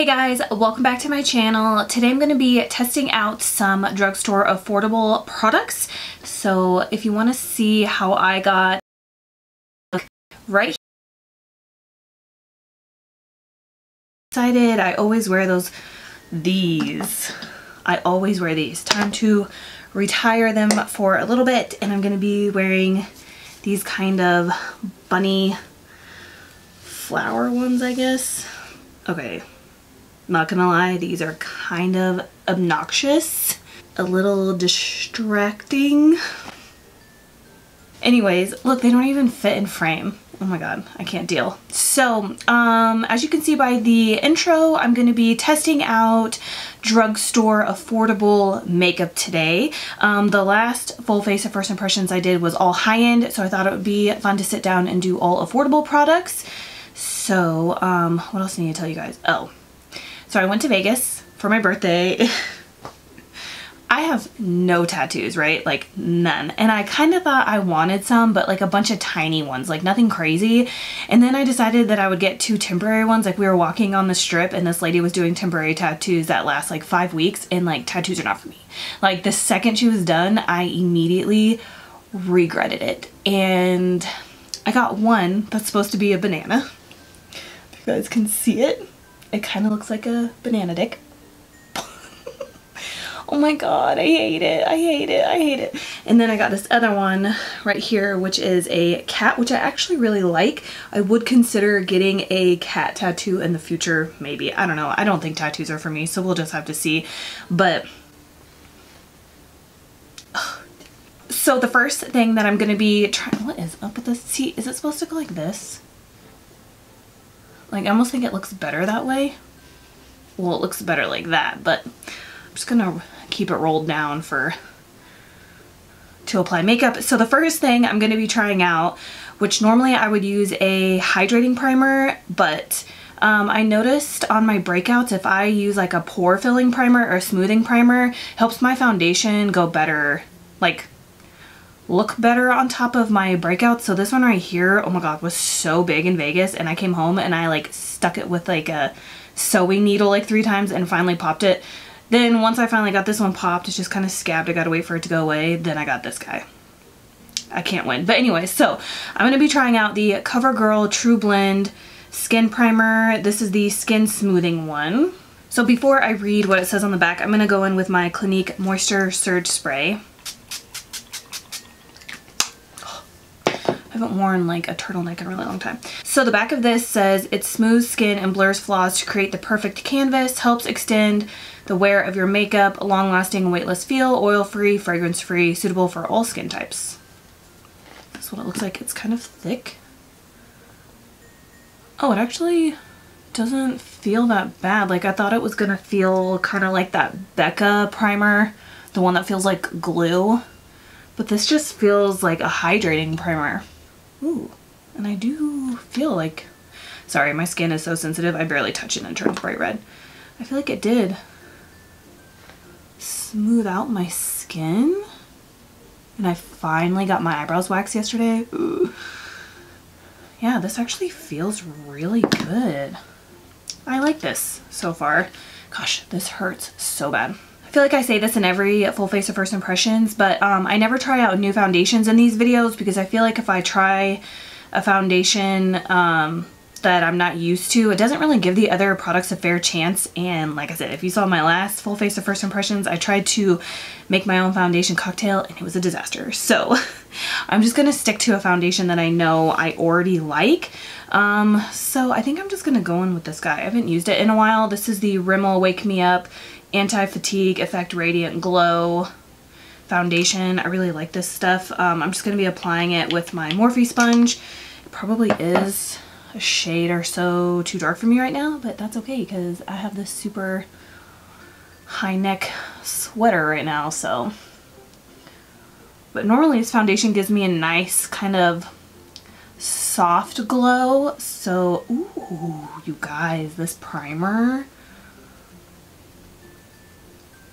Hey guys, welcome back to my channel. Today I'm going to be testing out some drugstore affordable products. So if you want to see how I got right here, excited, I always wear these. I always wear these. Time to retire them for a little bit, and I'm going to be wearing these kind of bunny flower ones, I guess. Okay. Not gonna lie, these are kind of obnoxious, a little distracting. Anyways, look, they don't even fit in frame. Oh my god, I can't deal. So, as you can see by the intro, I'm gonna be testing out drugstore affordable makeup today. The last full face of first impressions I did was all high-end, so I thought it would be fun to sit down and do all affordable products. So, what else do I need to tell you guys? Oh. So I went to Vegas for my birthday. I have no tattoos, right? Like none. And I kind of thought I wanted some, but like a bunch of tiny ones, like nothing crazy. And then I decided that I would get 2 temporary ones. Like we were walking on the strip and this lady was doing temporary tattoos that last like 5 weeks, and like tattoos are not for me. Like the second she was done, I immediately regretted it. And I got one that's supposed to be a banana. If you guys can see it. It kind of looks like a banana dick. Oh my god, I hate it. I hate it. I hate it. And then I got this other one right here, which is a cat, which I actually really like. I would consider getting a cat tattoo in the future, maybe. I don't know. I don't think tattoos are for me, so we'll just have to see. But so the first thing that I'm going to be trying, what is up with this? See, is it supposed to go like this? Like, I almost think it looks better that way. Well, it looks better like that, but I'm just gonna keep it rolled down to apply makeup. So the first thing I'm gonna be trying out, which normally I would use a hydrating primer, but I noticed on my breakouts, if I use like a pore filling primer or a smoothing primer, helps my foundation go better, like look better on top of my breakouts. So this one right here, oh my god, was so big in Vegas, and I came home and I like stuck it with like a sewing needle like 3 times and finally popped it. Then once I finally got this one popped, it's just kind of scabbed. I gotta wait for it to go away. Then I got this guy. I can't win. But anyway, so I'm gonna be trying out the Covergirl True Blend Skin Primer. This is the skin smoothing one. So before I read what it says on the back, I'm gonna go in with my Clinique Moisture Surge Spray. I haven't worn like a turtleneck in a really long time. So the back of this says it smooths skin and blurs flaws to create the perfect canvas, helps extend the wear of your makeup, a long-lasting weightless feel, oil-free, fragrance-free, suitable for all skin types. That's what it looks like. It's kind of thick. Oh, it actually doesn't feel that bad. Like I thought it was gonna feel kind of like that Becca primer, the one that feels like glue. But this just feels like a hydrating primer. Ooh, and I do feel like, sorry, my skin is so sensitive, I barely touch it and it turns bright red. I feel like it did smooth out my skin. And I finally got my eyebrows waxed yesterday. Ooh. Yeah, this actually feels really good. I like this so far. Gosh, this hurts so bad. I feel like I say this in every full face of first impressions, but I never try out new foundations in these videos because I feel like if I try a foundation that I'm not used to, it doesn't really give the other products a fair chance. And like I said, if you saw my last full face of first impressions, I tried to make my own foundation cocktail and it was a disaster. So I'm just gonna stick to a foundation that I know I already like. So I think I'm just gonna go in with this guy. I haven't used it in a while. This is the Rimmel Wake Me Up Anti-Fatigue Effect Radiant Glow foundation. I really like this stuff. I'm just going to be applying it with my Morphe sponge. It probably is a shade or so too dark for me right now, but that's okay because I have this super high neck sweater right now, so. But normally this foundation gives me a nice kind of soft glow. So, ooh, you guys, this primer.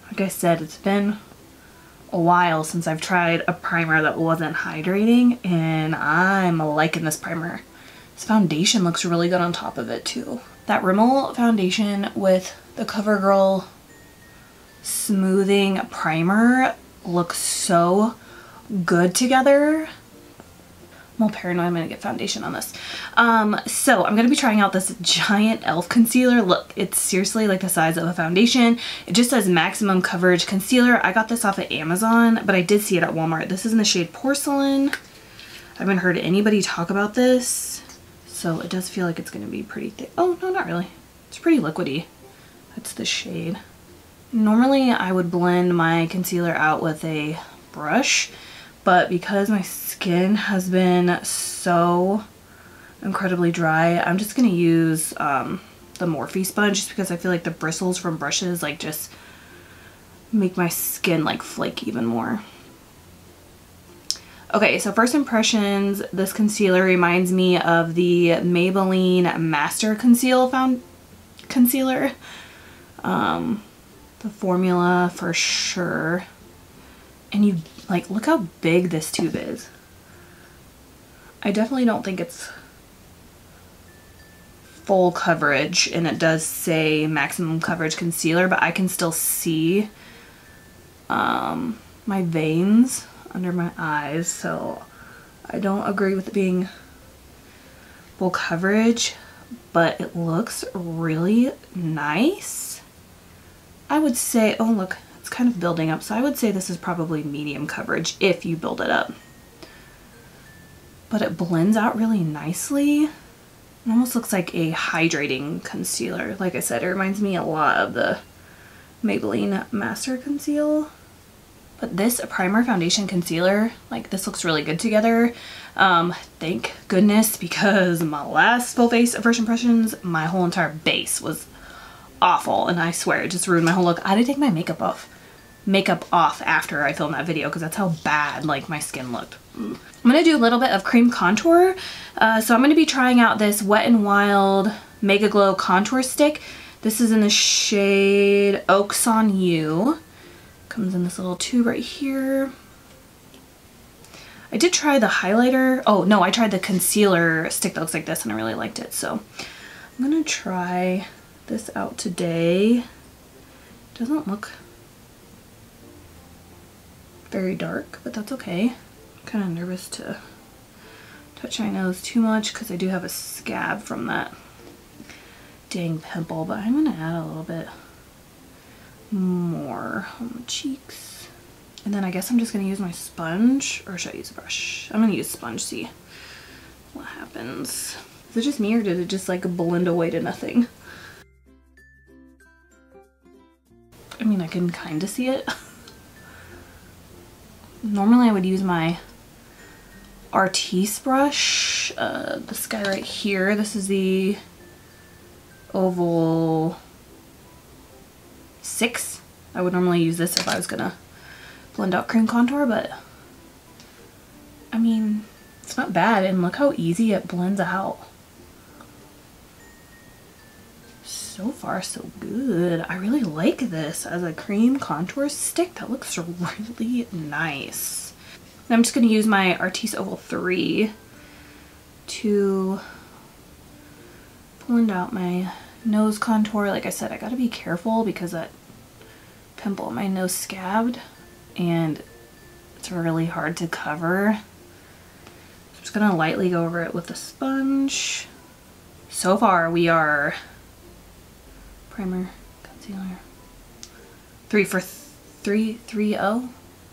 Like I said, it's been a while since I've tried a primer that wasn't hydrating, and I'm liking this primer This foundation looks really good on top of it too. That Rimmel foundation with the CoverGirl smoothing primer looks so good together. I'm all paranoid I'm gonna get foundation on this. So I'm gonna be trying out this giant e.l.f. concealer. Look, it's seriously like the size of a foundation. It just says maximum coverage concealer. I got this off of Amazon, but I did see it at Walmart. This is in the shade Porcelain. I haven't heard anybody talk about this, so it does feel like it's gonna be pretty thick. Oh, no, not really. It's pretty liquidy. That's the shade. Normally I would blend my concealer out with a brush, but because my skin has been so incredibly dry, I'm just gonna use the Morphe sponge, just because I feel like the bristles from brushes like just make my skin like flake even more. Okay, so first impressions, this concealer reminds me of the Maybelline Master Concealer. The formula for sure. And you like, look how big this tube is. I definitely don't think it's full coverage, and it does say maximum coverage concealer, but I can still see my veins under my eyes, so I don't agree with it being full coverage, but it looks really nice. I would say, oh look, it's kind of building up, so I would say this is probably medium coverage if you build it up. But it blends out really nicely. It almost looks like a hydrating concealer. Like I said, it reminds me a lot of the Maybelline Master Conceal. But this primer, foundation, concealer, like this looks really good together. Thank goodness, because my last full face first impressions, my whole entire base was awful, and I swear it just ruined my whole look. I had to take my makeup off after I filmed that video because that's how bad like my skin looked. I'm gonna do a little bit of cream contour. So I'm gonna be trying out this Wet n Wild Mega Glow contour stick. This is in the shade Oaks on You. Comes in this little tube right here. I did try the highlighter. Oh no, I tried the concealer stick that looks like this and I really liked it. So I'm gonna try this out today. Doesn't look very dark, but that's okay. I'm kind of nervous to touch my nose too much because I do have a scab from that dang pimple, but I'm gonna add a little bit more on the cheeks. And then I guess I'm just gonna use my sponge, or should I use a brush? I'm gonna use sponge, see what happens. Is it just me, or did it just like blend away to nothing? I mean, I can kind of see it. Normally I would use my Artiste brush, this guy right here. This is the Oval 6. I would normally use this if I was gonna blend out cream contour, but I mean, it's not bad, and look how easy it blends out. So far so good. I really like this as a cream contour stick. That looks really nice. And I'm just going to use my Artiste Oval 3 to blend out my nose contour. Like I said, I got to be careful because that pimple on my nose scabbed and it's really hard to cover. So I'm just going to lightly go over it with a sponge. So far we are primer, concealer, 3 for 3-0.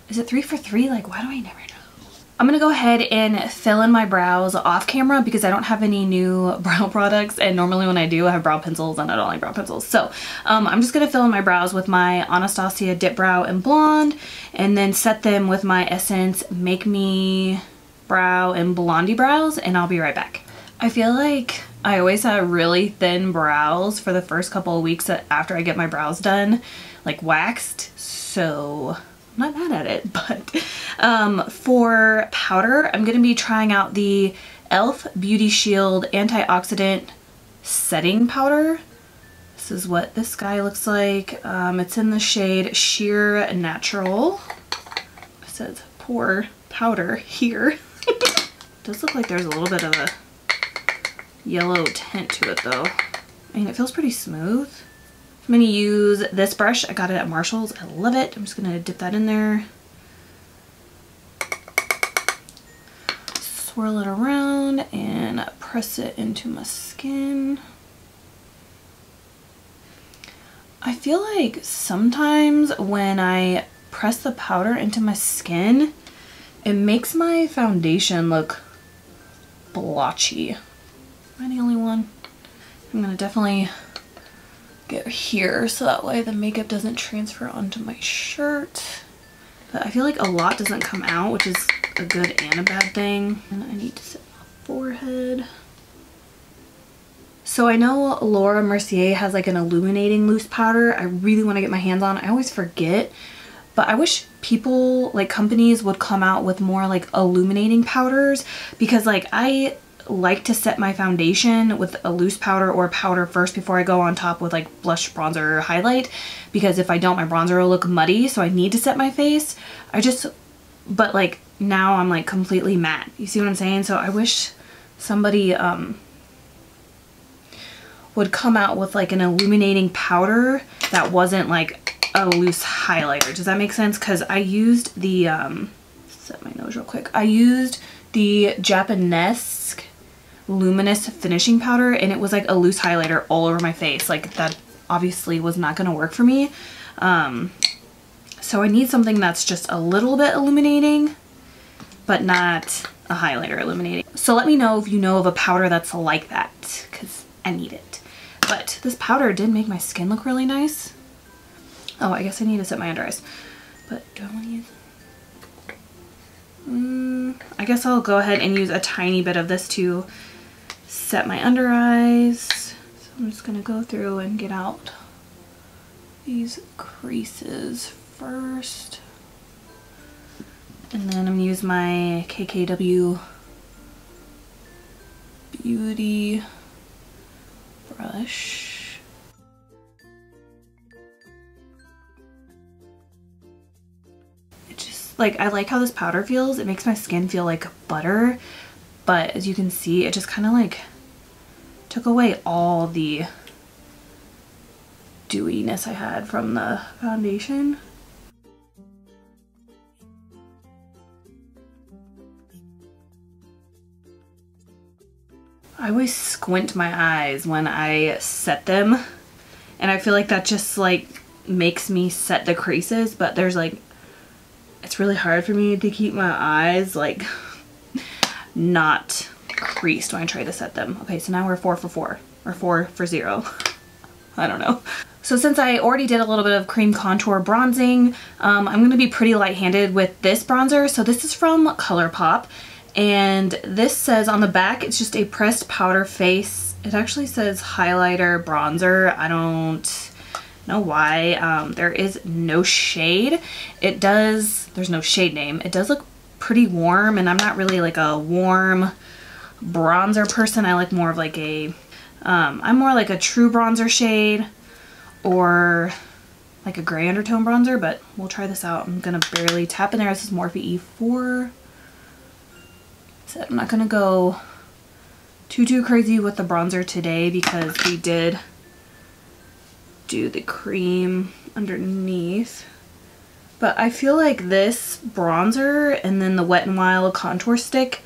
Is it 3 for 3? Like, why do I never know? I'm gonna go ahead and fill in my brows off camera because I don't have any new brow products, and normally when I do I have brow pencils and I don't like brow pencils. So I'm just gonna fill in my brows with my Anastasia Dip Brow in Blonde and then set them with my Essence Make Me Brow in Blondie Brows, and I'll be right back. I feel like I always have really thin brows for the first couple of weeks after I get my brows done, like waxed, so I'm not mad at it. But for powder, I'm going to be trying out the e.l.f. Beauty Shield Antioxidant Setting Powder. This is what this guy looks like. It's in the shade Sheer Natural. It says pour powder here. It does look like there's a little bit of a yellow tint to it though. I mean, it feels pretty smooth. I'm gonna use this brush. I got it at Marshall's. I love it. I'm just gonna dip that in there. Swirl it around and press it into my skin. I feel like sometimes when I press the powder into my skin, it makes my foundation look blotchy. Am I the only one? I'm gonna definitely get here so that way the makeup doesn't transfer onto my shirt. But I feel like a lot doesn't come out, which is a good and a bad thing. And I need to set my forehead. So I know Laura Mercier has like an illuminating loose powder I really want to get my hands on. I always forget, but I wish people, like companies, would come out with more like illuminating powders, because like I like to set my foundation with a loose powder or powder first before I go on top with like blush, bronzer, or highlight, because if I don't, my bronzer will look muddy, so I need to set my face. But like now I'm like completely matte. You see what I'm saying? So I wish somebody would come out with like an illuminating powder that wasn't like a loose highlighter. Does that make sense? Because I used the, set my nose real quick. I used the Japanesque luminous finishing powder and it was like a loose highlighter all over my face. Like that obviously was not going to work for me. So I need something that's just a little bit illuminating, but not a highlighter illuminating. So let me know if you know of a powder that's like that, because I need it. But this powder did make my skin look really nice. Oh, I guess I need to set my under eyes. But do I want to use... I guess I'll go ahead and use a tiny bit of this to set my under eyes. So I'm just going to go through and get out these creases first. And then I'm going to use my KKW Beauty brush. It just, like, I like how this powder feels. It makes my skin feel like butter, but as you can see, it just kind of like took away all the dewiness I had from the foundation. I always squint my eyes when I set them, and I feel like that just like makes me set the creases, but there's like, it's really hard for me to keep my eyes like not creased when I try to set them. Okay, so now we're 4 for 4 or 4 for 0. I don't know. So since I already did a little bit of cream contour bronzing, I'm going to be pretty light-handed with this bronzer. So this is from Colourpop. And this says on the back, it's just a pressed powder face. It actually says highlighter bronzer. I don't know why. There is no shade. It does, there's no shade name. It does look pretty warm, and I'm not really like a warm bronzer person. I like more of like a, I'm more like a true bronzer shade or like a gray undertone bronzer, but we'll try this out. I'm gonna barely tap in there. This is Morphe E4. So I'm not gonna go too crazy with the bronzer today because we did do the cream underneath. But I feel like this bronzer and then the Wet n Wild contour stick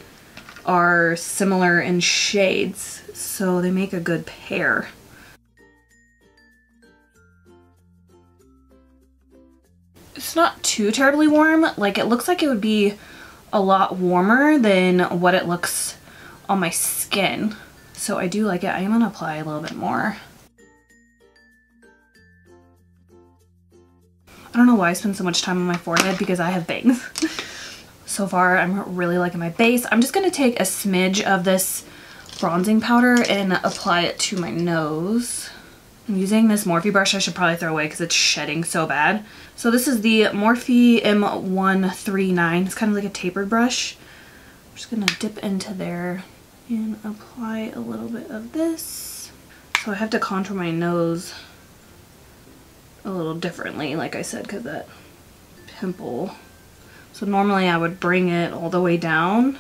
are similar in shades, so they make a good pair. It's not too terribly warm. Like, it looks like it would be a lot warmer than what it looks on my skin. So I do like it. I am gonna apply a little bit more. I don't know why I spend so much time on my forehead, because I have bangs. So far, I'm really liking my base. I'm just gonna take a smidge of this bronzing powder and apply it to my nose. I'm using this Morphe brush I should probably throw away because it's shedding so bad. So this is the Morphe M139. It's kind of like a tapered brush. I'm just gonna dip into there and apply a little bit of this. So I have to contour my nose a little differently, like I said, because that pimple. So normally I would bring it all the way down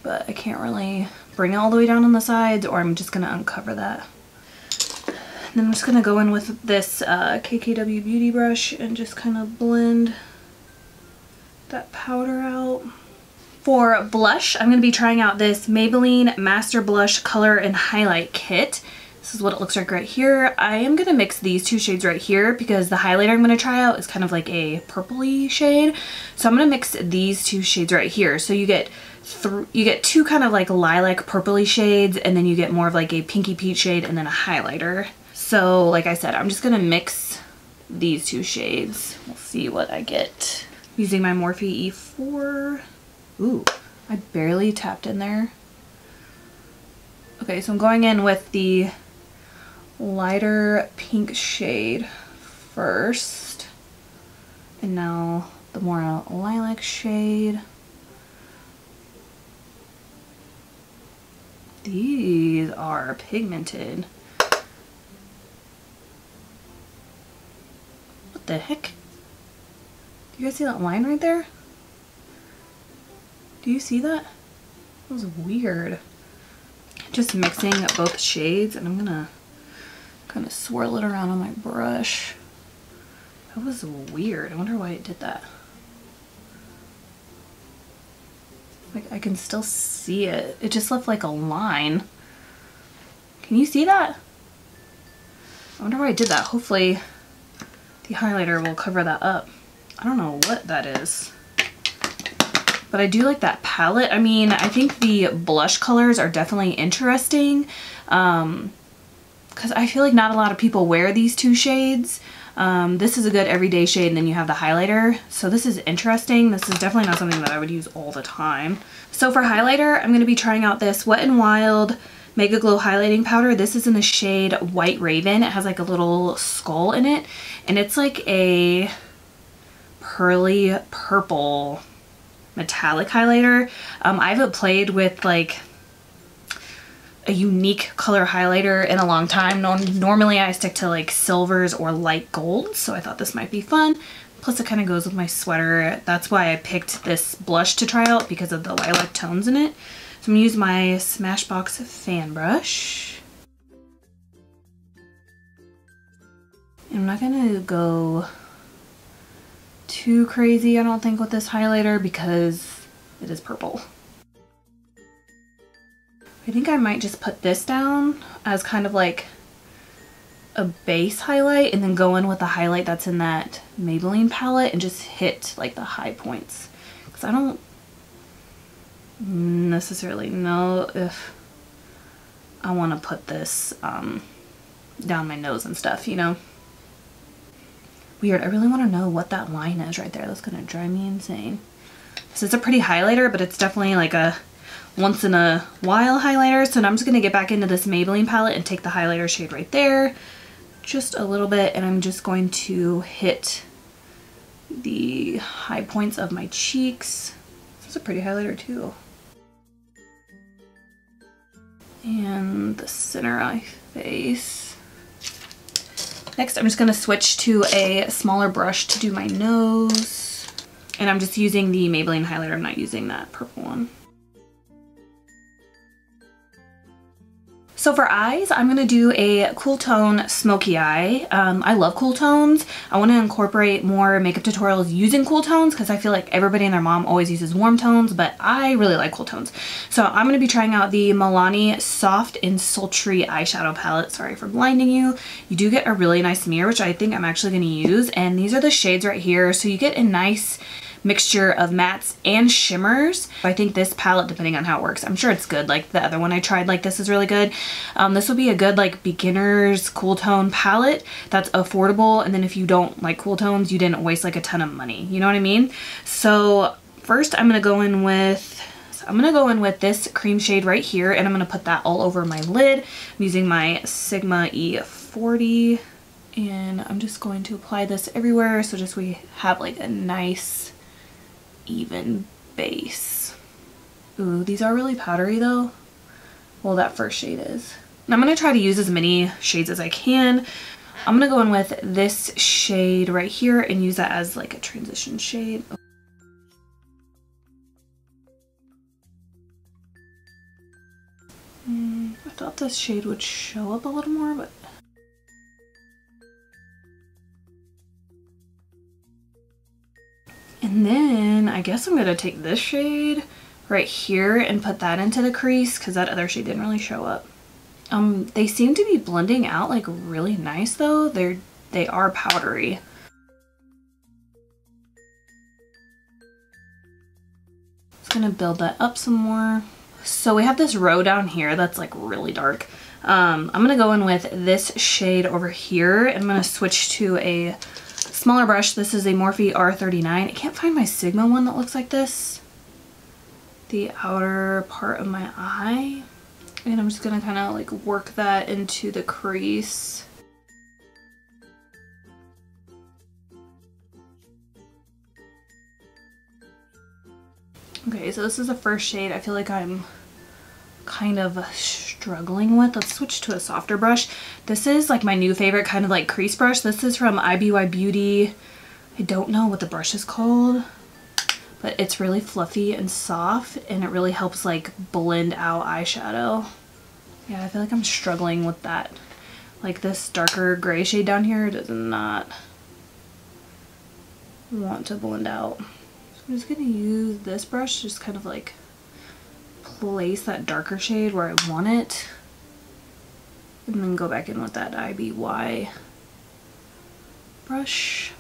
but I can't really bring it all the way down on the sides, or I'm just gonna uncover that. And then I'm just gonna go in with this KKW Beauty brush and just kind of blend that powder out. For blush, I'm going to be trying out this Maybelline Master Blush Color and Highlight Kit. This is what it looks like right here. I am going to mix these two shades right here because the highlighter I'm going to try out is kind of like a purpley shade. So I'm going to mix these two shades right here. So you get two kind of like lilac purpley shades, and then you get more of like a pinky peach shade and then a highlighter. So like I said, I'm just going to mix these two shades. We'll see what I get. Using my Morphe E4. Ooh, I barely tapped in there. Okay, so I'm going in with the lighter pink shade first. And now the more lilac shade. These are pigmented. What the heck? Do you guys see that line right there? Do you see that? That was weird. Just mixing both shades, and I'm gonna kind of swirl it around on my brush. That was weird. I wonder why it did that. Like, I can still see it. It just left like a line. Can you see that? I wonder why I did that. Hopefully the highlighter will cover that up. I don't know what that is. But I do like that palette. I mean, I think the blush colors are definitely interesting because I feel like not a lot of people wear these two shades. This is a good everyday shade, and then you have the highlighter. So this is interesting. This is definitely not something that I would use all the time. So for highlighter, I'm going to be trying out this Wet n Wild Mega Glow Highlighting Powder. This is in the shade White Raven. It has like a little skull in it, and it's like a pearly purple metallic highlighter. I haven't played with like a unique color highlighter in a long time. Normally I stick to like silvers or light golds, so I thought this might be fun. Plus it kind of goes with my sweater. That's why I picked this blush to try out, because of the lilac tones in it. So I'm gonna use my Smashbox fan brush. And I'm not gonna go too crazy, I don't think, with this highlighter because it is purple. I think I might just put this down as kind of like a base highlight, and then go in with the highlight that's in that Maybelline palette and just hit like the high points, because I don't necessarily know if I want to put this down my nose and stuff, you know. Weird. I really want to know what that line is right there. That's gonna drive me insane. So it's a pretty highlighter, but it's definitely like a once in a while highlighter. So now I'm just gonna get back into this Maybelline palette and take the highlighter shade right there, just a little bit, and I'm just going to hit the high points of my cheeks. This is a pretty highlighter too. And the center of my face. Next, I'm just going to switch to a smaller brush to do my nose. And I'm just using the Maybelline highlighter. I'm not using that purple one. So for eyes, I'm going to do a cool tone smoky eye. I love cool tones. I want to incorporate more makeup tutorials using cool tones because I feel like everybody and their mom always uses warm tones, but I really like cool tones. So I'm going to be trying out the Milani Soft and Sultry eyeshadow palette. Sorry for blinding you. You do get a really nice mirror, which I think I'm actually going to use. And these are the shades right here. So you get a nice mixture of mattes and shimmers. I think this palette, depending on how it works, I'm sure it's good. Like the other one I tried, like this is really good. This will be a good like beginner's cool tone palette that's affordable, and then if you don't like cool tones, you didn't waste like a ton of money, you know what I mean? So first I'm gonna go in with this cream shade right here, and I'm gonna put that all over my lid. I'm using my Sigma E40, and I'm just going to apply this everywhere, so just we have like a nice even base. Ooh, these are really powdery though. Well, that first shade is. And I'm going to try to use as many shades as I can. I'm going to go in with this shade right here and use that as like a transition shade. thought this shade would show up a little more, but and then I guess I'm gonna take this shade right here and put that into the crease because that other shade didn't really show up. They seem to be blending out like really nice though. They are powdery. Just gonna build that up some more. So we have this row down here that's like really dark. I'm gonna go in with this shade over here and I'm gonna switch to a smaller brush. This is a Morphe R39. I can't find my Sigma one that looks like this. The outer part of my eye. And I'm just gonna kind of like work that into the crease. Okay, so this is the first shade I feel like I'm kind of struggling with. Let's switch to a softer brush. This is like my new favorite kind of like crease brush. This is from IBY Beauty. I don't know what the brush is called, but it's really fluffy and soft and it really helps like blend out eyeshadow. Yeah, I feel like I'm struggling with that. Like this darker gray shade down here does not want to blend out. So I'm just gonna use this brush, just kind of like place that darker shade where I want it and then go back in with that IBY brush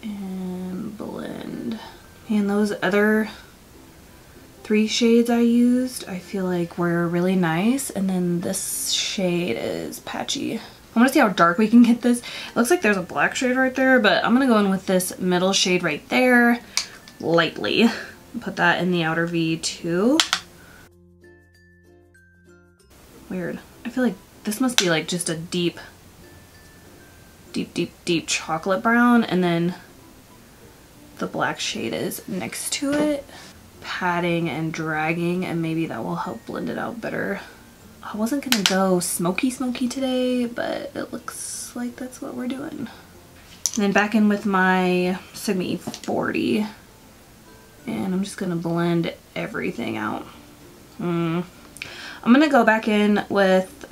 and blend. And those other 3 shades I used I feel like were really nice, and then this shade is patchy. I want to see how dark we can get this. It looks like there's a black shade right there, but I'm gonna go in with this middle shade right there lightly. Put that in the outer V too. Weird. I feel like this must be like just a deep chocolate brown, and then the black shade is next to it. Patting and dragging, and maybe that will help blend it out better. I wasn't gonna go smoky today, but it looks like that's what we're doing. And then back in with my Sigma E40, and I'm just gonna blend everything out. I'm gonna go back in with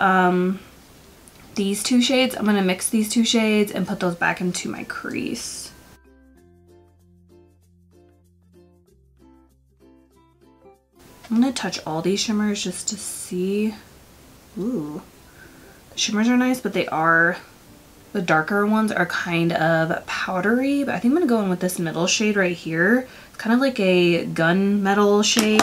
these 2 shades. I'm gonna mix these 2 shades and put those back into my crease. I'm gonna touch all these shimmers just to see. Ooh, the shimmers are nice, but the darker ones are kind of powdery. But I think I'm gonna go in with this middle shade right here. It's kind of like a gunmetal shade.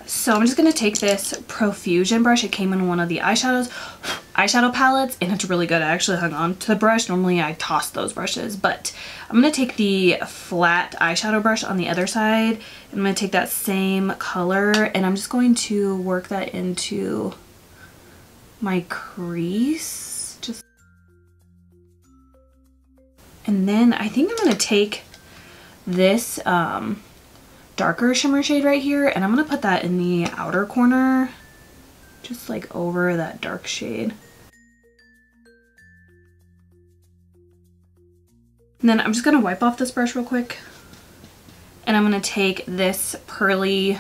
So I'm just going to take this Profusion brush. It came in one of the eyeshadow palettes and it's really good. I actually hung on to the brush. Normally I toss those brushes, but I'm going to take the flat eyeshadow brush on the other side. And I'm going to take that same color and I'm just going to work that into my crease. And then I think I'm going to take this darker shimmer shade right here and I'm gonna put that in the outer corner, just like over that dark shade. And then I'm just gonna wipe off this brush real quick and I'm gonna take this pearly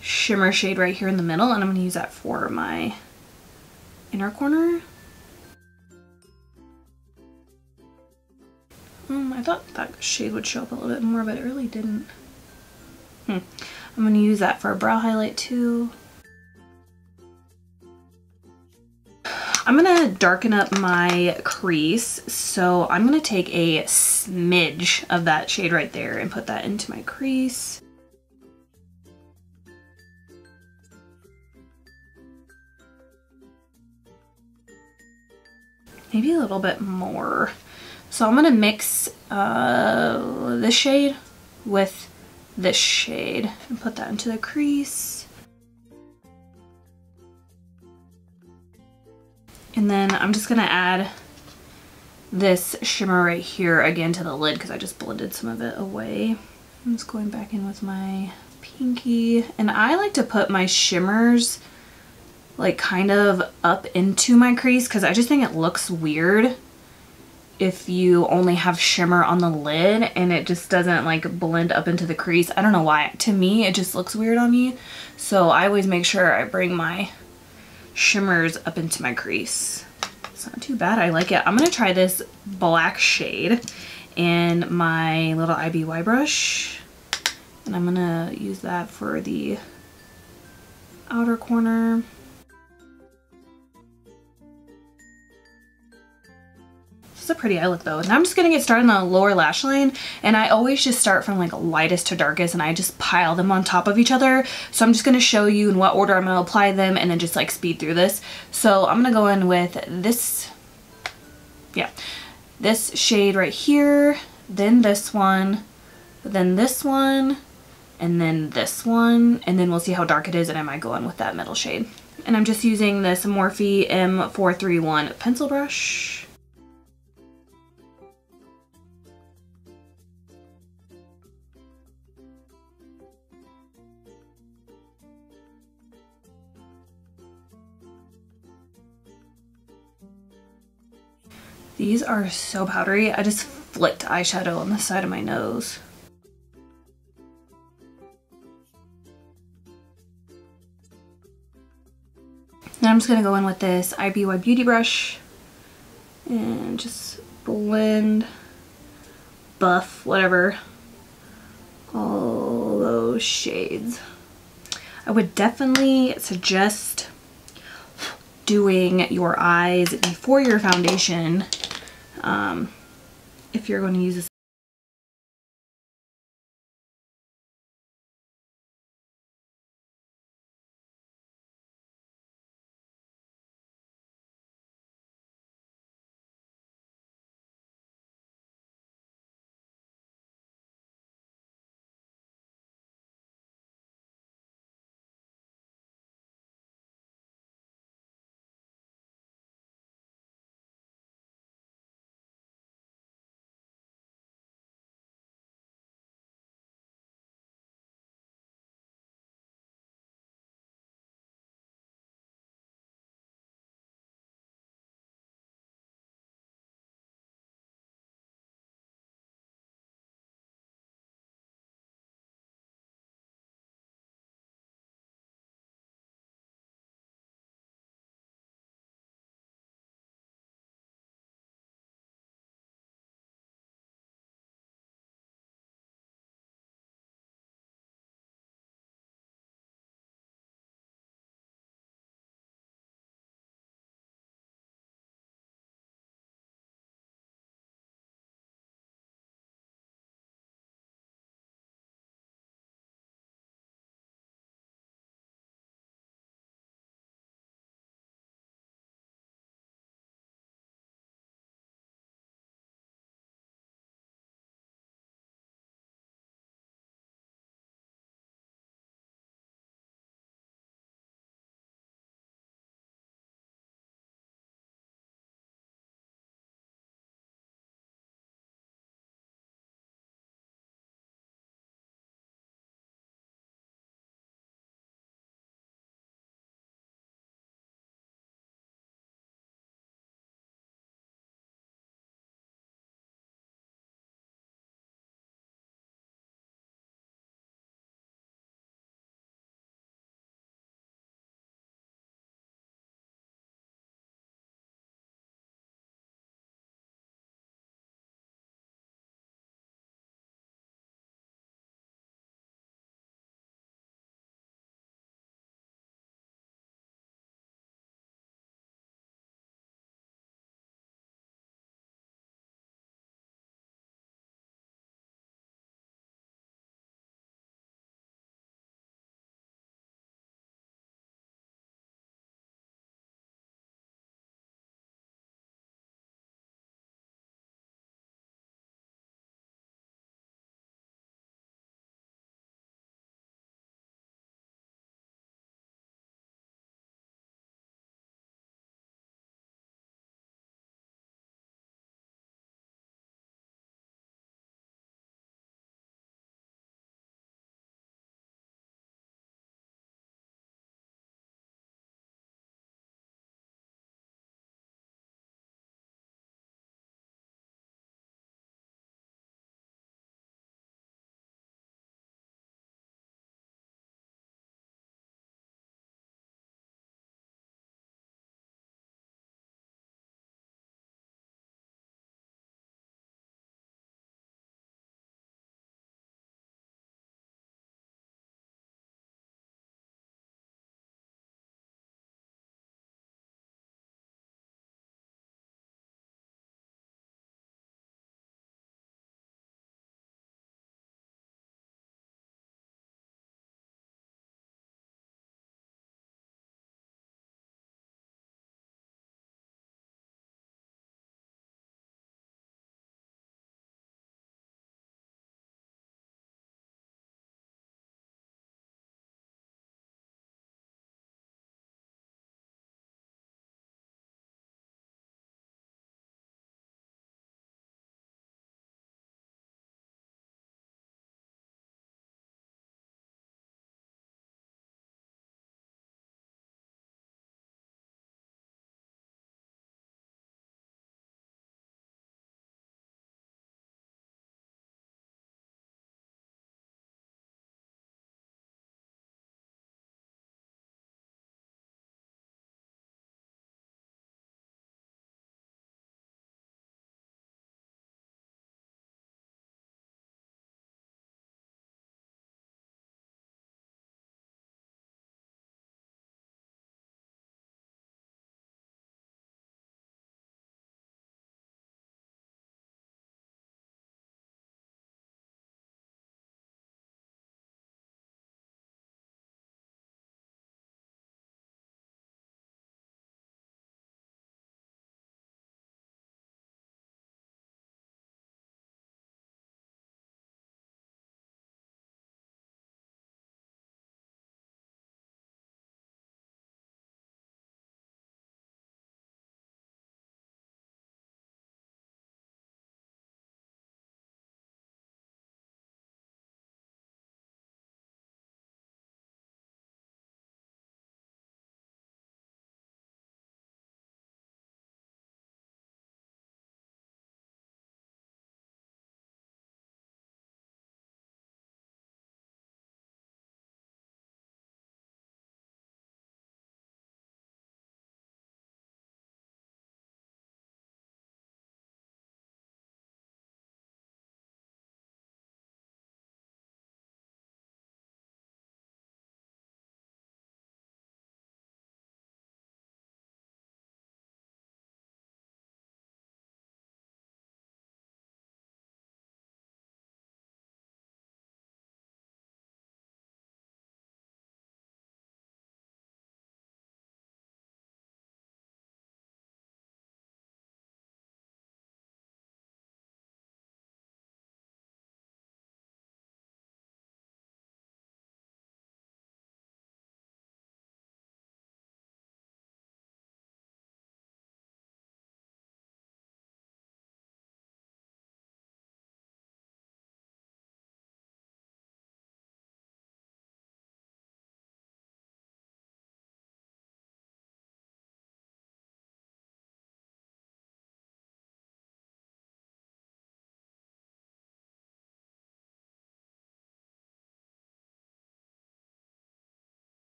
shimmer shade right here in the middle and I'm gonna use that for my inner corner. I thought that shade would show up a little bit more, but it really didn't. I'm going to use that for a brow highlight too. I'm going to darken up my crease, so I'm going to take a smidge of that shade right there and put that into my crease. Maybe a little bit more. So I'm going to mix this shade with this shade and put that into the crease. And then I'm just gonna add this shimmer right here again to the lid because I just blended some of it away. I'm just going back in with my pinky. And I like to put my shimmers like kind of up into my crease because I just think it looks weird if you only have shimmer on the lid and it just doesn't like blend up into the crease. I don't know why. To me, it just looks weird on me. So I always make sure I bring my shimmers up into my crease. It's not too bad. I like it. I'm going to try this black shade in my little IBY brush. And I'm going to use that for the outer corner. It's a pretty eye look though. Now I'm just gonna get started on the lower lash line, and I always just start from like lightest to darkest and I just pile them on top of each other. So I'm just gonna show you in what order I'm gonna apply them and then just like speed through this. So I'm gonna go in with this, this shade right here, then this one, then this one, and then this one, and then we'll see how dark it is and I might go in with that middle shade. And I'm just using this Morphe M431 pencil brush. These are so powdery. I just flicked eyeshadow on the side of my nose. Now I'm just gonna go in with this IBY Beauty brush and just blend, buff, whatever, all those shades. I would definitely suggest doing your eyes before your foundation if you're going to use this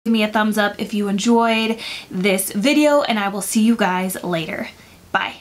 Give me a thumbs up if you enjoyed this video, and I will see you guys later. Bye.